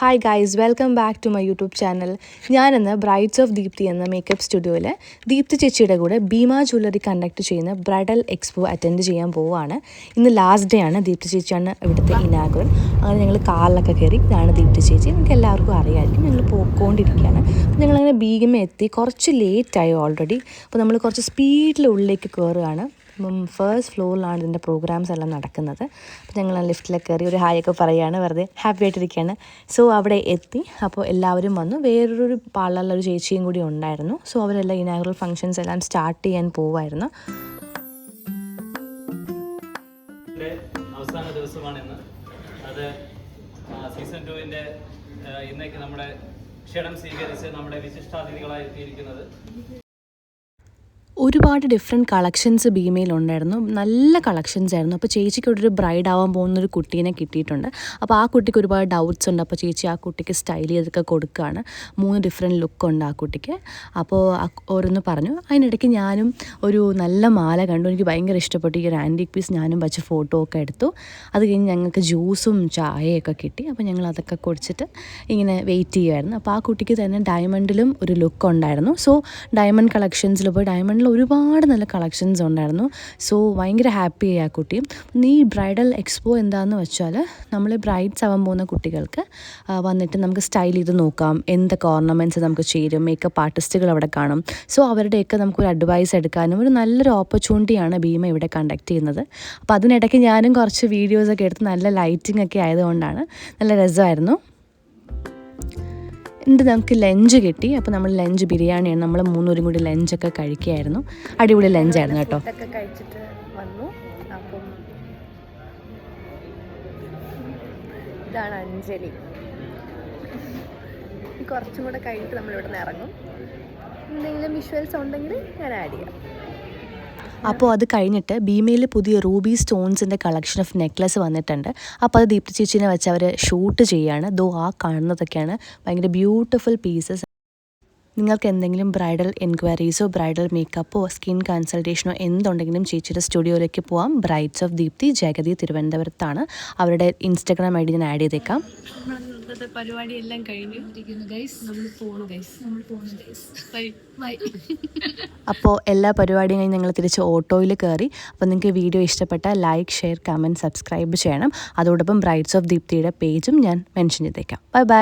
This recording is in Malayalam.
Hi guys, welcome back to my YouTube channel. ഞാനിന്ന് ബ്രൈഡ്സ് ഓഫ് ദീപ്തി എന്ന മേക്കപ്പ് സ്റ്റുഡിയോയിൽ ദീപ്തി ചേച്ചിയുടെ കൂടെ ഭീമ ജ്വല്ലറി കണ്ടക്ട് ചെയ്യുന്ന ബ്രൈഡൽ എക്സ്പോ അറ്റൻഡ് ചെയ്യാൻ പോവുകയാണ്. ഇന്ന് ലാസ്റ്റ് ഡേ ആണ്. ദീപ്തി ചേച്ചിയാണ് ഇവിടുത്തെ ഇനാഗുറൽ. അങ്ങനെ ഞങ്ങൾ കാറിലൊക്കെ കയറി. ഇതാണ് ദീപ്തി ചേച്ചി, നിങ്ങൾക്ക് എല്ലാവർക്കും അറിയാമായിരിക്കും. ഞങ്ങൾ പോയിക്കൊണ്ടിരിക്കുകയാണ്. അപ്പോൾ ഞങ്ങളങ്ങനെ ഭീമ എത്തി. കുറച്ച് ലേറ്റായി ഓൾറെഡി. അപ്പോൾ നമ്മൾ കുറച്ച് സ്പീഡിൽ ഉള്ളിലേക്ക് കയറുകയാണ്. ഫസ്റ്റ് ഫ്ലോറിലാണ് ഇതിൻ്റെ പ്രോഗ്രാംസ് എല്ലാം നടക്കുന്നത്. അപ്പോൾ ഞങ്ങൾ ലിഫ്റ്റിലൊക്കെ കയറി ഒരു ഹായൊക്കെ പറയുകയാണ്, വെറുതെ ഹാപ്പി ആയിട്ടിരിക്കുകയാണ്. സോ അവിടെ എത്തി. അപ്പോൾ എല്ലാവരും വന്നു. വേറൊരു പാർലറിലൊരു ചേച്ചിയും കൂടി ഉണ്ടായിരുന്നു. സോ അവരെല്ലാം ഇനാഗുറൽ ഫങ്ഷൻസ് എല്ലാം സ്റ്റാർട്ട് ചെയ്യാൻ പോവായിരുന്നു. അവസാന ദിവസമാണിന്ന്. അത് സീസൺ 2-ൻ്റെ ഇന്നേക്ക് നമ്മുടെ ക്ഷണം സ്വീകരിച്ച് നമ്മുടെ വിശിഷ്ടാതിഥികളായി എത്തിയിരിക്കുന്നത് ഒരുപാട് ഡിഫറെൻറ്റ് കളക്ഷൻസ് ഭീമയിലുണ്ടായിരുന്നു. നല്ല കളക്ഷൻസ് ആയിരുന്നു. അപ്പോൾ ചേച്ചിക്ക് ഒരു ബ്രൈഡ് ആവാൻ പോകുന്നൊരു കുട്ടീനെ കിട്ടിയിട്ടുണ്ട്. അപ്പോൾ ആ കുട്ടിക്ക് ഒരുപാട് ഡൗട്ട്സ് ഉണ്ട്. അപ്പോൾ ചേച്ചി ആ കുട്ടിക്ക് സ്റ്റൈൽ ചെയ്തൊക്കെ കൊടുക്കുകയാണ്. 3 ഡിഫറെൻറ്റ് ലുക്കുണ്ട് ആ കുട്ടിക്ക്. അപ്പോൾ ഓരോന്ന് പറഞ്ഞു. അതിനിടയ്ക്ക് ഞാനും ഒരു നല്ല മാല കണ്ടു. എനിക്ക് ഭയങ്കര ഇഷ്ടപ്പെട്ടു. ഈ ഒരു ആൻറ്റിക് പീസ് ഞാനും വെച്ച് ഫോട്ടോ ഒക്കെ എടുത്തു. അത് കഴിഞ്ഞ് ഞങ്ങൾക്ക് ജ്യൂസും ചായയൊക്കെ കിട്ടി. അപ്പോൾ ഞങ്ങൾ അതൊക്കെ കുടിച്ചിട്ട് ഇങ്ങനെ വെയിറ്റ് ചെയ്യുമായിരുന്നു. അപ്പോൾ ആ കുട്ടിക്ക് തന്നെ ഡയമണ്ടിലും ഒരു ലുക്ക് ഉണ്ടായിരുന്നു. സോ ഡയമണ്ട് കളക്ഷൻസിൽ പോയി ഡയമണ്ടിൽ ഒരുപാട് നല്ല കളക്ഷൻസ് ഉണ്ടായിരുന്നു. സോ ഭയങ്കര ഹാപ്പിയായി ആ കുട്ടിയും. ഈ ബ്രൈഡൽ എക്സ്പോ എന്താണെന്ന് വെച്ചാൽ നമ്മൾ ബ്രൈഡ്സ് ആവാൻ പോകുന്ന കുട്ടികൾക്ക് വന്നിട്ട് നമുക്ക് സ്റ്റൈൽ ചെയ്ത് നോക്കാം. എന്തൊക്കെ ഓർണമെൻറ്റ്സ് നമുക്ക് ചേരും. മേക്കപ്പ് ആർട്ടിസ്റ്റുകൾ അവിടെ കാണും. സോ അവരുടെയൊക്കെ നമുക്കൊരു അഡ്വൈസ് എടുക്കാനും ഒരു നല്ലൊരു ഓപ്പർച്യൂണിറ്റിയാണ് ഭീമ ഇവിടെ കണ്ടക്ട് ചെയ്യുന്നത്. അപ്പോൾ അതിനിടയ്ക്ക് ഞാനും കുറച്ച് വീഡിയോസൊക്കെ എടുത്ത് നല്ല ലൈറ്റിംഗ് ഒക്കെ ആയതുകൊണ്ടാണ് നല്ല രസമായിരുന്നു. എന്നിട്ട് നമുക്ക് ലഞ്ച് കിട്ടി. അപ്പോൾ നമ്മൾ ലഞ്ച് ബിരിയാണിയാണ്. നമ്മൾ 3 പേരും കൂടി ലഞ്ചൊക്കെ കഴിക്കുകയായിരുന്നു. അടിപൊളി ലഞ്ചായിരുന്നു കേട്ടോ. ഒക്കെ കഴിച്ചിട്ട് വന്നു. അപ്പം ഇതാണ് അഞ്ജലി. കുറച്ചും കൂടെ കഴിഞ്ഞിട്ട് നമ്മളിവിടെ നിന്ന് ഇറങ്ങും. എന്തെങ്കിലും വിഷ്വൽസ് ഉണ്ടെങ്കിൽ ഞാൻ ആഡ് ചെയ്യാം. അപ്പോൾ അത് കഴിഞ്ഞിട്ട് ഭീമയിൽ പുതിയ റൂബി സ്റ്റോൺസിൻ്റെ കളക്ഷൻ ഓഫ് നെക്ലസ് വന്നിട്ടുണ്ട്. അപ്പോൾ അത് ദീപ്തി ചേച്ചീനെ വെച്ച് അവർ ഷൂട്ട് ചെയ്യുകയാണ്. ആ കാണുന്നതൊക്കെയാണ് ഭയങ്കര ബ്യൂട്ടിഫുൾ പീസസ്. നിങ്ങൾക്ക് എന്തെങ്കിലും ബ്രൈഡൽ എൻക്വയറീസോ ബ്രൈഡൽ മേക്കപ്പോ സ്കിൻ കൺസൾട്ടേഷനോ എന്തുണ്ടെങ്കിലും ചേച്ചിയുടെ സ്റ്റുഡിയോയിലേക്ക് പോവാം. ബ്രൈഡ്സ് ഓഫ് ദീപ്തി, ജഗതി, തിരുവനന്തപുരത്താണ്. അവരുടെ ഇൻസ്റ്റാഗ്രാം ഐ ഡി ഞാൻ ആഡ് ചെയ്തേക്കാം. പരിപാടി എല്ലാം കഴിഞ്ഞു. അപ്പോൾ എല്ലാ പരിപാടിയും കഴിഞ്ഞ് ഞങ്ങൾ തിരിച്ച് ഓട്ടോയിൽ കയറി. അപ്പോൾ നിങ്ങൾക്ക് വീഡിയോ ഇഷ്ടപ്പെട്ടാൽ ലൈക്ക്, ഷെയർ, കമൻറ്റ്, സബ്സ്ക്രൈബ് ചെയ്യണം. അതോടൊപ്പം ബ്രൈഡ്സ് ഓഫ് ദീപ്തിയുടെ പേജും ഞാൻ മെൻഷൻ ചെയ്തേക്കാം. Bye bye.